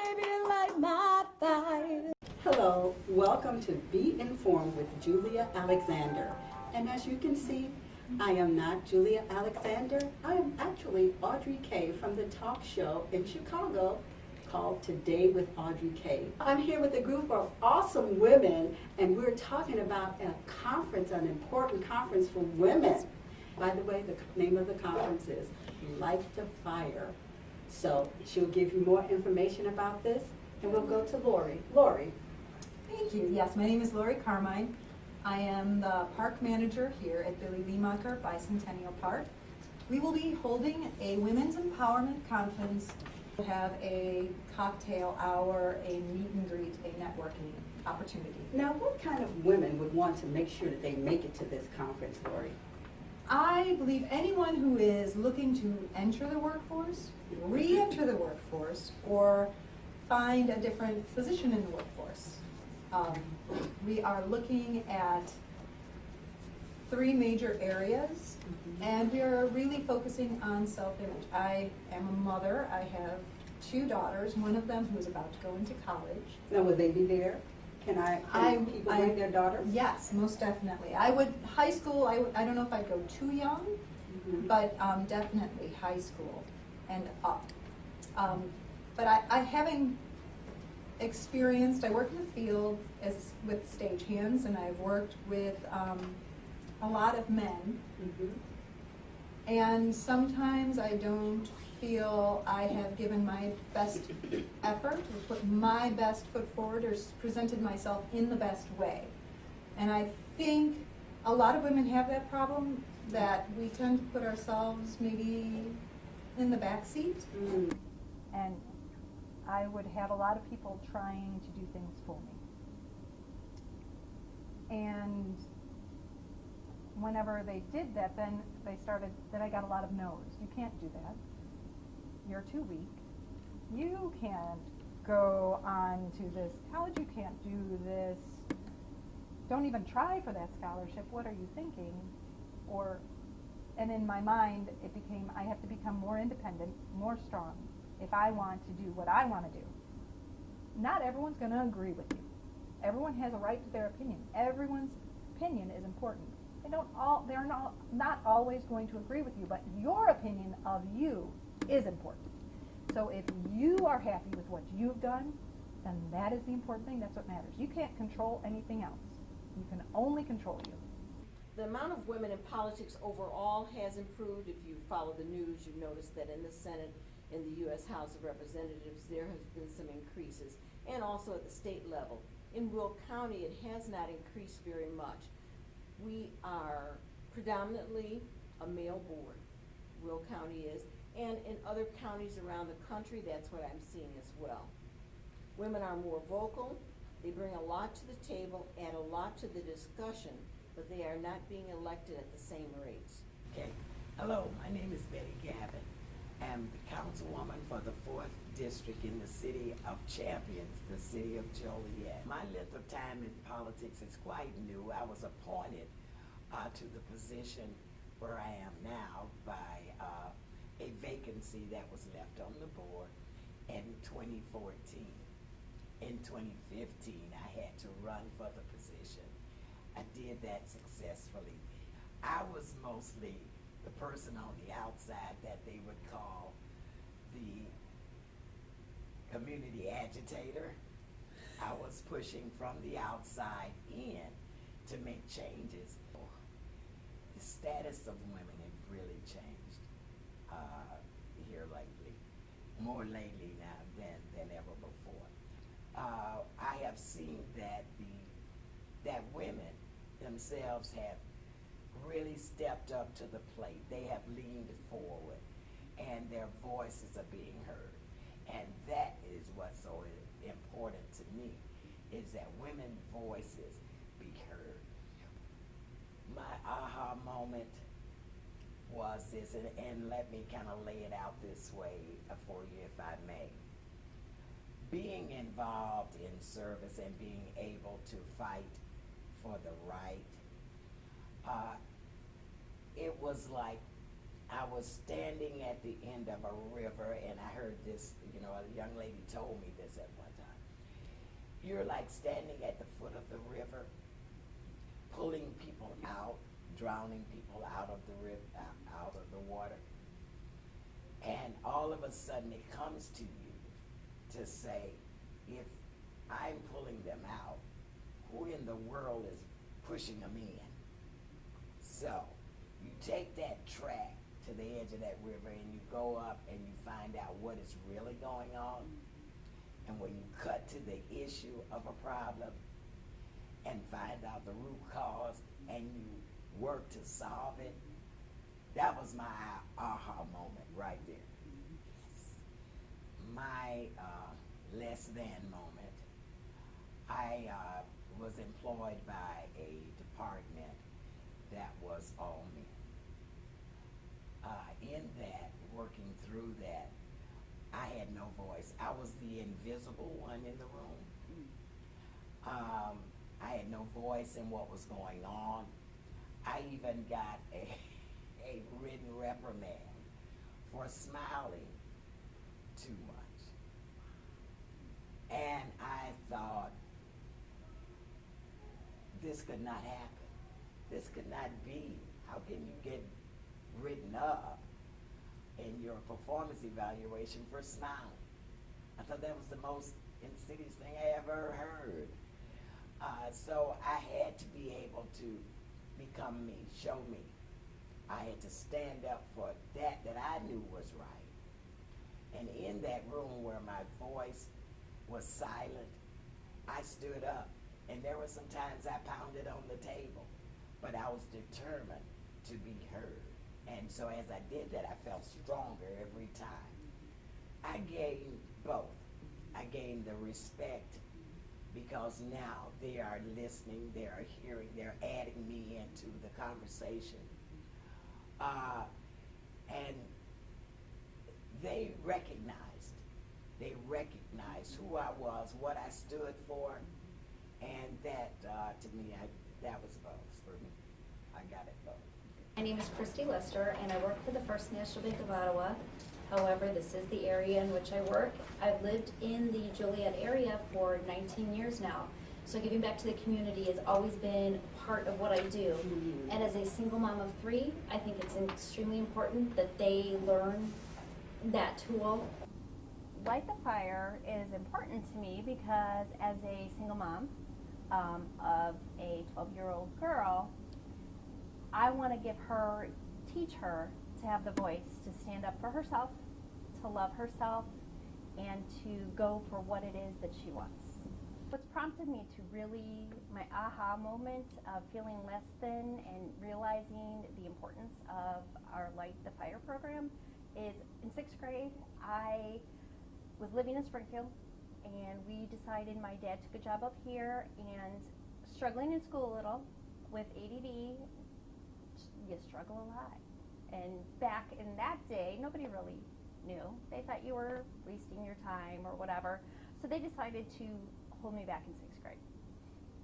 baby, light my fire. Hello, welcome to Be Informed with Julia Alexander. And as you can see, I am not Julia Alexander. I am actually Audrey Kay from the talk show in Chicago called Today with Audrey Kay. I'm here with a group of awesome women, and we're talking about a conference, an important conference for women. By the way, the name of the conference is Light the Fire. So she'll give you more information about this, and we'll go to Lori. Lori. Thank you. Yes, my name is Lori Carmine. I am the park manager here at Billy Liemacher Bicentennial Park. We will be holding a women's empowerment conference. We'll have a cocktail hour, a meet and greet, a networking opportunity. Now, what kind of women would want to make sure that they make it to this conference, Lori? I believe anyone who is looking to enter the workforce, re-enter the workforce, or find a different position in the workforce. We are looking at 3 major areas, and we are really focusing on self-image. I am a mother. I have 2 daughters, one of them who is about to go into college. Now, will they be there? Can people bring their daughters? Yes, most definitely. High school, I don't know if I'd go too young, but definitely high school and up. But I having experienced, I work in the field with stagehands, and I've worked with a lot of men. And sometimes I don't feel I have given my best effort, or put my best foot forward, or presented myself in the best way. And I think a lot of women have that problem, that we tend to put ourselves maybe in the back seat. And I would have a lot of people trying to do things for me. And whenever they did that, then I got a lot of no's. You can't do that. You're too weak. You can't go on to this college. You can't do this. Don't even try for that scholarship. What are you thinking? And in my mind, it became, I have to become more independent, more strong, if I want to do what I want to do. Not everyone's going to agree with you. Everyone has a right to their opinion. Everyone's opinion is important. They're not always going to agree with you, but your opinion of you is important. So if you are happy with what you've done, then that is the important thing. That's what matters. You can't control anything else. You can only control you. The amount of women in politics overall has improved. If you follow the news, you notice that in the Senate, in the U.S. House of Representatives, there has been some increases, and also at the state level. In Will County, it has not increased very much. We are predominantly a male board, Will County is, and in other counties around the country, that's what I'm seeing as well. Women are more vocal, they bring a lot to the table, add a lot to the discussion, but they are not being elected at the same rates. Okay. Hello, my name is Betty Gavin. I'm the councilwoman for the 4th District in the city of Champions, the city of Joliet. My length of time in politics is quite new. I was appointed to the position where I am now by a vacancy that was left on the board in 2014. In 2015, I had to run for the position. I did that successfully. I was mostly the person on the outside that they would call the community agitator. I was pushing from the outside in to make changes. The status of women have really changed here lately, more lately now than ever before. I have seen that that women themselves have really stepped up to the plate. They have leaned forward, and their voices are being heard. And that is what's so important to me, is that women's voices be heard. My aha moment was this, and let me kind of lay it out this way for you, if I may. Being involved in service and being able to fight for the right, it was like I was standing at the end of a river, and I heard this, you know, a young lady told me this at one time. You're like standing at the foot of the river, pulling people out, drowning people out of the river, out of the water. And all of a sudden it comes to you to say, if I'm pulling them out, who in the world is pushing them in? So you take that track to the edge of that river and you go up and you find out what is really going on. And when you cut to the issue of a problem and find out the root cause and you work to solve it, that was my aha moment right there. My less than moment, I was employed by a department that was all men. In that, working through that, I had no voice. I was the invisible one in the room. I had no voice in what was going on. I even got a written reprimand for smiling too much. And I thought, this could not happen. This could not be. How can you get written up in your performance evaluation for smiling? I thought that was the most insidious thing I ever heard. So I had to be able to become me, show me. I had to stand up for that I knew was right. And in that room where my voice was silent, I stood up. And there were some times I pounded on the table, but I was determined to be heard. And so as I did that, I felt stronger every time. I gained both. I gained the respect because now they are listening, they are hearing, they're adding me into the conversation. And they recognized who I was, what I stood for, and that, to me, that was both for me. I got it both. My name is Christy Lester, and I work for the First National Bank of Ottawa. However, this is the area in which I work. I've lived in the Joliet area for 19 years now. So giving back to the community has always been part of what I do. And as a single mom of 3, I think it's extremely important that they learn that tool. Light the Fire is important to me because as a single mom of a 12-year-old girl, I want to teach her to have the voice to stand up for herself, to love herself, and to go for what it is that she wants. What's prompted me to really, my aha moment of feeling less than and realizing the importance of our Light the Fire program is in 6th grade, I was living in Springfield, and we decided, my dad took a job up here, and struggling in school a little with ADD, you struggle a lot. And back in that day, nobody really knew. They thought you were wasting your time or whatever. So they decided to hold me back in 6th grade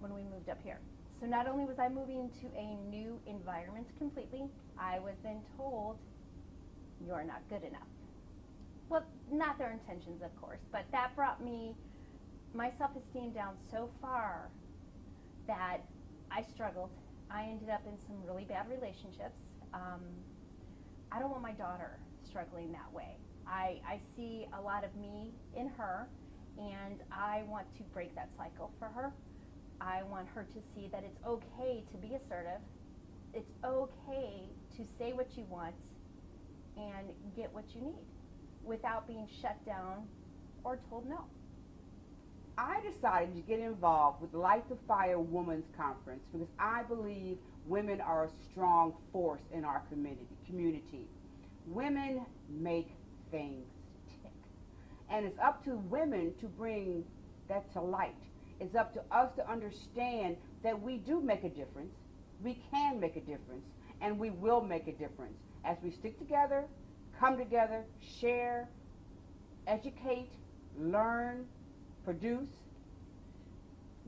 when we moved up here. So not only was I moving to a new environment completely, I was then told, you're not good enough. Well, not their intentions, of course, but that brought my self-esteem down so far that I struggled. I ended up in some really bad relationships. I don't want my daughter struggling that way. I see a lot of me in her, and I want to break that cycle for her. I want her to see that it's okay to be assertive. It's okay to say what you want and get what you need without being shut down or told no. I decided to get involved with Light the Fire Women's Conference because I believe women are a strong force in our community. Women make things tick. And it's up to women to bring that to light. It's up to us to understand that we do make a difference, we can make a difference, and we will make a difference as we stick together, come together, share, educate, learn, produce.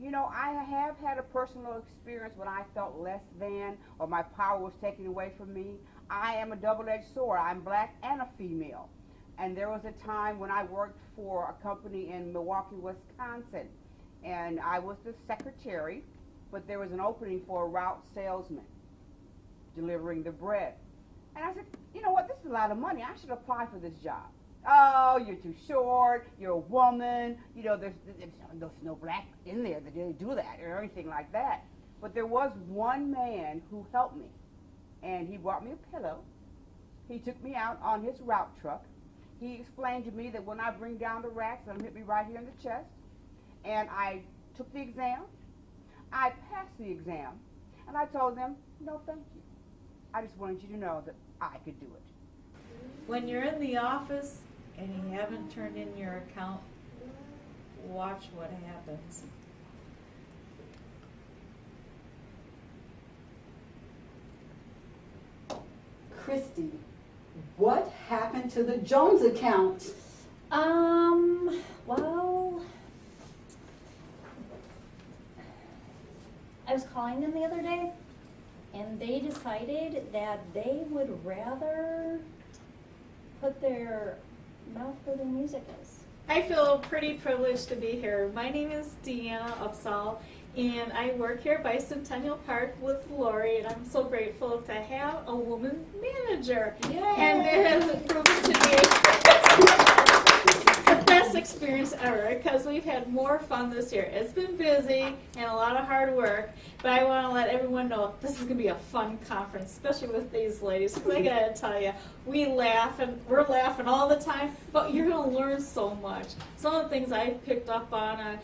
You know, I have had a personal experience when I felt less than or my power was taken away from me. I am a double-edged sword. I'm black and a female. And there was a time when I worked for a company in Milwaukee, Wisconsin, and I was the secretary, but there was an opening for a route salesman delivering the bread. And I said, you know what, this is a lot of money. I should apply for this job. Oh, you're too short, you're a woman, you know, there's no black in there that didn't do that or anything like that. But there was one man who helped me, and he brought me a pillow. He took me out on his route truck. He explained to me that when I bring down the racks, it'll hit me right here in the chest. And I took the exam. I passed the exam. And I told them, no, thank you. I just wanted you to know that I could do it. When you're in the office and you haven't turned in your account, watch what happens. Christy, what happened to the Jones account? Well, I was calling them the other day, and they decided that they would rather put their mouth where their music is. I feel pretty privileged to be here. My name is Deanna Upsall, and I work here at Bicentennial Park with Lori, and I'm so grateful to have a woman manager. Yay. And it has proven to be the best experience ever, because we've had more fun this year. It's been busy and a lot of hard work, but I want to let everyone know this is going to be a fun conference, especially with these ladies, because I got to tell you, we laugh, and we're laughing all the time, but you're going to learn so much. Some of the things I've picked up on,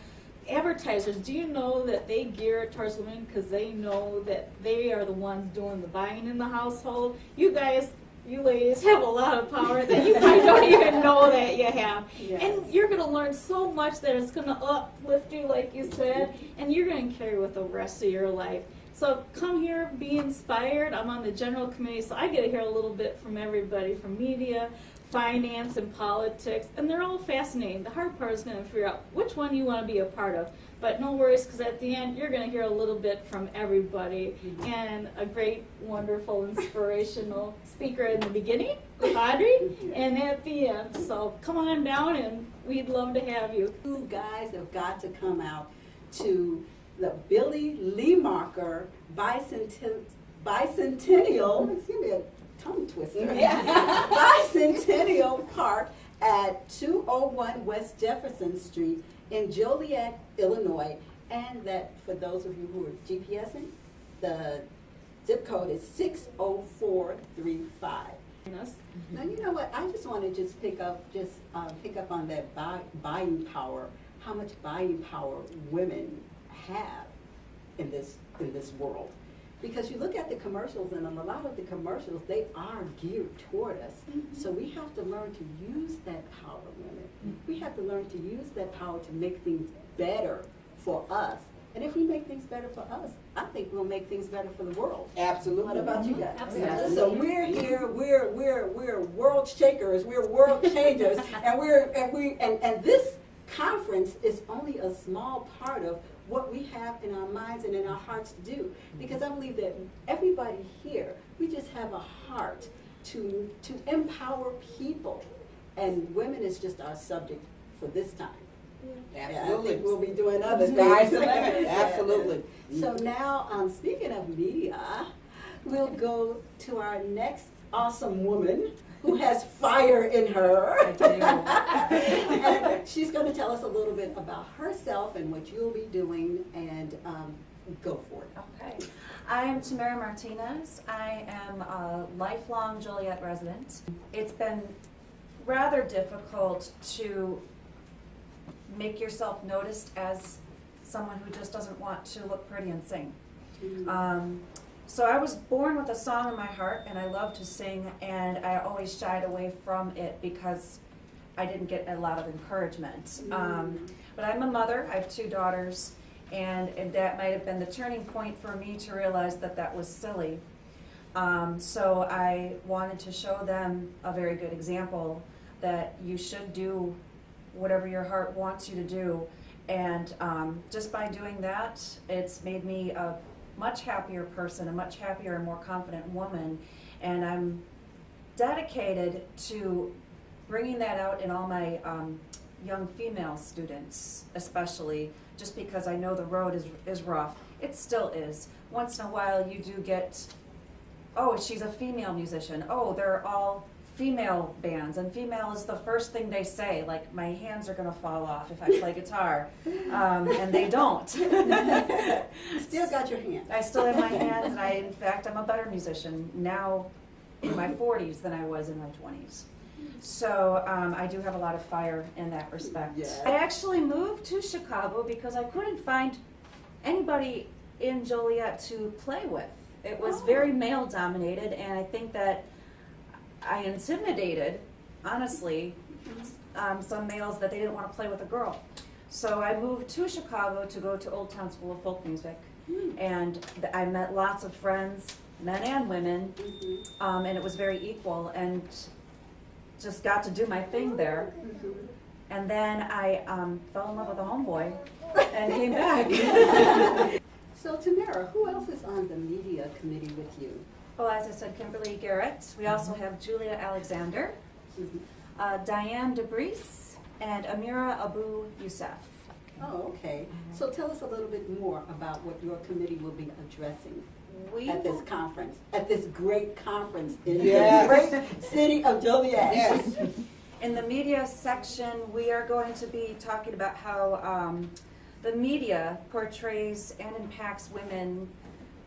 advertisers, do you know that they gear it towards women because they know that they are the ones doing the buying in the household? You guys, you ladies have a lot of power that you probably don't even know that you have. Yes. And you're going to learn so much that it's going to uplift you, like you said, and you're going to carry with the rest of your life. So come here, be inspired. I'm on the general committee, so I get to hear a little bit from everybody, from media, finance, and politics, and they're all fascinating. The hard part is going to figure out which one you want to be a part of. But no worries, because at the end, you're going to hear a little bit from everybody, and a great, wonderful, inspirational speaker in the beginning, Audrey, and at the end. So come on down, and we'd love to have you. You guys have got to come out to the Billy Leemarker Bicentennial, excuse me, a tongue twister, Bicentennial Park at 201 West Jefferson Street in Joliet, Illinois. And that, for those of you who are GPSing, the zip code is 60435. Now, you know what? I just want to pick up on that buying power. How much buying power women have in this world? Because you look at the commercials, and a lot of the commercials, they are geared toward us. So we have to learn to use that power, women. We have to learn to use that power to make things better for us. And if we make things better for us, I think we'll make things better for the world. Absolutely. What about you guys? Absolutely. So we're here. We're world shakers. We're world changers, and this conference is only a small part of what we have in our minds and in our hearts to do. Because I believe that everybody here, we just have a heart to empower people, and women is just our subject for this time. Absolutely. I think we'll be doing other Sky's things. the limit. Absolutely. So now, speaking of media, we'll go to our next awesome woman who has fire in her. And she's going to tell us a little bit about herself and what you'll be doing, and go for it. Okay. I am Tamara Martinez. I am a lifelong Joliet resident. It's been rather difficult to make yourself noticed as someone who just doesn't want to look pretty and sing. So I was born with a song in my heart, and I love to sing, and I always shied away from it because I didn't get a lot of encouragement. But I'm a mother. I have 2 daughters, and that might have been the turning point for me to realize that that was silly. So I wanted to show them a very good example that you should do whatever your heart wants you to do. And just by doing that, it's made me a much happier person, a much happier and more confident woman. And I'm dedicated to bringing that out in all my young female students, especially, just because I know the road is rough. It still is. Once in a while you do get, oh, she's a female musician. Oh, they're all female bands, and female is the first thing they say, like my hands are gonna fall off if I play guitar, and they don't. Still got your hand. I still have my hands, and in fact, I'm a better musician now in my 40s than I was in my 20s. So I do have a lot of fire in that respect. Yes. I actually moved to Chicago because I couldn't find anybody in Joliet to play with. It was very male dominated, and I think that I intimidated, honestly, some males that they didn't want to play with a girl. So I moved to Chicago to go to Old Town School of Folk Music, and I met lots of friends, men and women, and it was very equal, and just got to do my thing there. And then I fell in love with a homeboy and came back. So Tamara, who else is on the media committee with you? Well, as I said, Kimberly Garrett. We also have Julia Alexander, Diane DeBreese, and Amira Abu Youssef. Oh, okay. So tell us a little bit more about what your committee will be addressing at this conference, at this great conference in the great city of Joliet. Yes. In the media section, we are going to be talking about how the media portrays and impacts women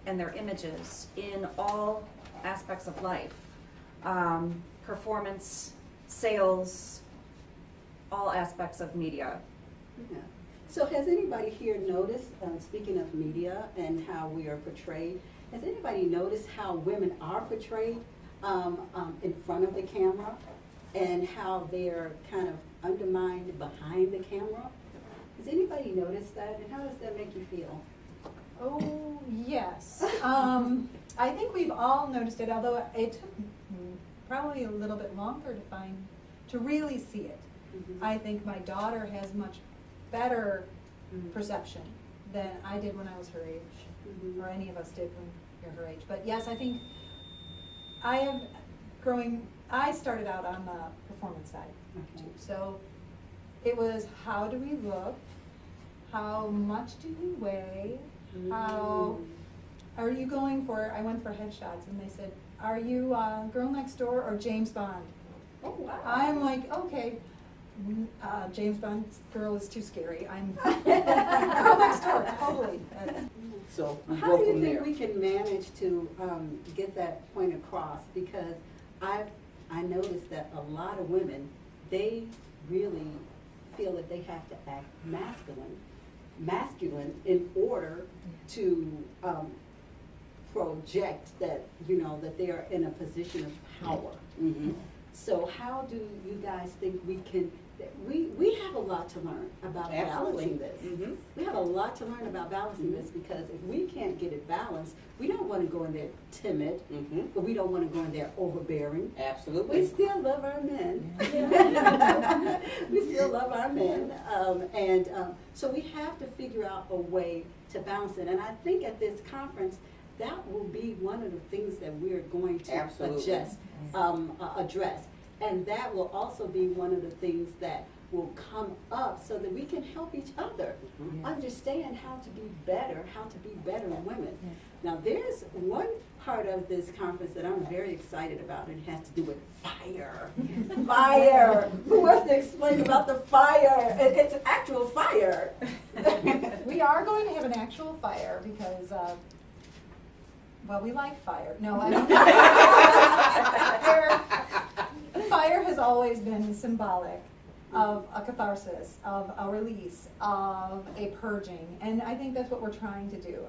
and their images in all aspects of life. Performance, sales, all aspects of media. Yeah. So has anybody here noticed, speaking of media and how we are portrayed, has anybody noticed how women are portrayed in front of the camera and how they're kind of undermined behind the camera? Has anybody noticed that, and how does that make you feel? Oh, yes. I think we've all noticed it, although it took probably a little bit longer to really see it. I think my daughter has much better perception than I did when I was her age, or any of us did when you're her age. But yes, I think I started out on the performance side too. So it was, how do we look? How much do we weigh? How are you going for, I went for headshots and they said, are you Girl Next Door or James Bond? Oh, wow. I'm like, okay, James Bond's girl is too scary. I'm Girl Next Door, totally. So we How go do you from think there. we can manage to get that point across? Because I noticed that a lot of women, they really feel that they have to act masculine in order to project that, that they are in a position of power. So how do you guys think we can, we have a lot to learn about balancing this. We have a lot to learn about balancing this, because if we can't get it balanced, we don't want to go in there timid, but we don't want to go in there overbearing. Absolutely. We still love our men. We still love our men. So we have to figure out a way to balance it. And I think at this conference, that will be one of the things that we're going to address. And that will also be one of the things that will come up so that we can help each other understand how to be better women. Now, there's one part of this conference that I'm very excited about, and it has to do with fire. Fire! Who wants to explain about the fire? It's actual fire. We are going to have an actual fire because, well, we like fire. No, I mean, fire has always been symbolic of a catharsis, of a release, of a purging, and I think that's what we're trying to do.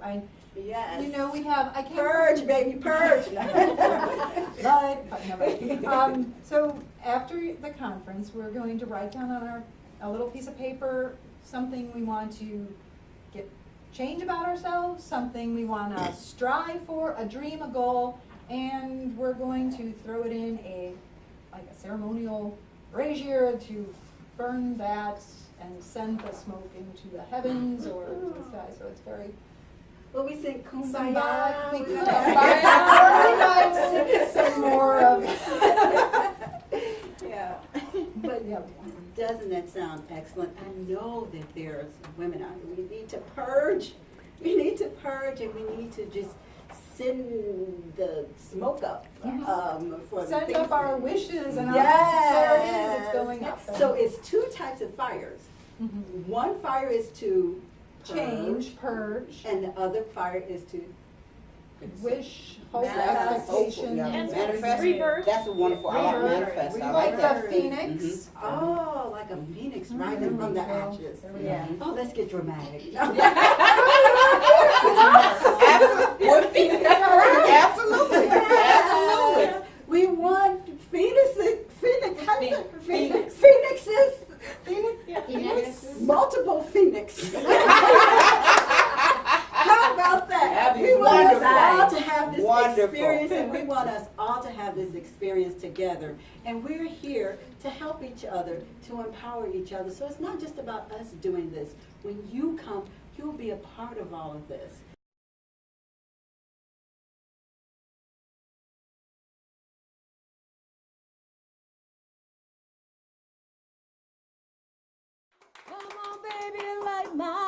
Yes. We have, I can't Purge, baby, purge. So after the conference, we're going to write down on a little piece of paper something we want to change about ourselves, something we want to strive for, a dream, a goal, and we're going to throw it in a ceremonial brazier to burn that and send the smoke into the heavens or to the sky. So it's very Well, we sing Kumbaya. Kumbaya, we We could could- have some more of. Yeah. But doesn't that sound excellent? I know that there's women out here. We need to purge. We need to purge, and we need to just send the smoke up. For the Send things up our that- wishes and Yes. there it is, it's going up. So it's two types of fires. Mhm. One fire is to Change, purge, and the other fire is to wish, hope, Manifest. expectation. Yeah. And Manifest. rebirth. That's a wonderful. I like Rebirth. manifest. I Like like the that. phoenix. oh, like a phoenix rising from the ashes. Yeah. Oh, let's get dramatic. Absolutely. Absolutely. Yes. We want phoenixes, phoenixes, multiple phoenix. How about that? That'd be We want us wonderful. all to have this Wonderful. experience, and we want us all to have this experience together. And we're here to help each other, to empower each other. So it's not just about us doing this. When you come, you'll be a part of all of this. Come on, baby, light my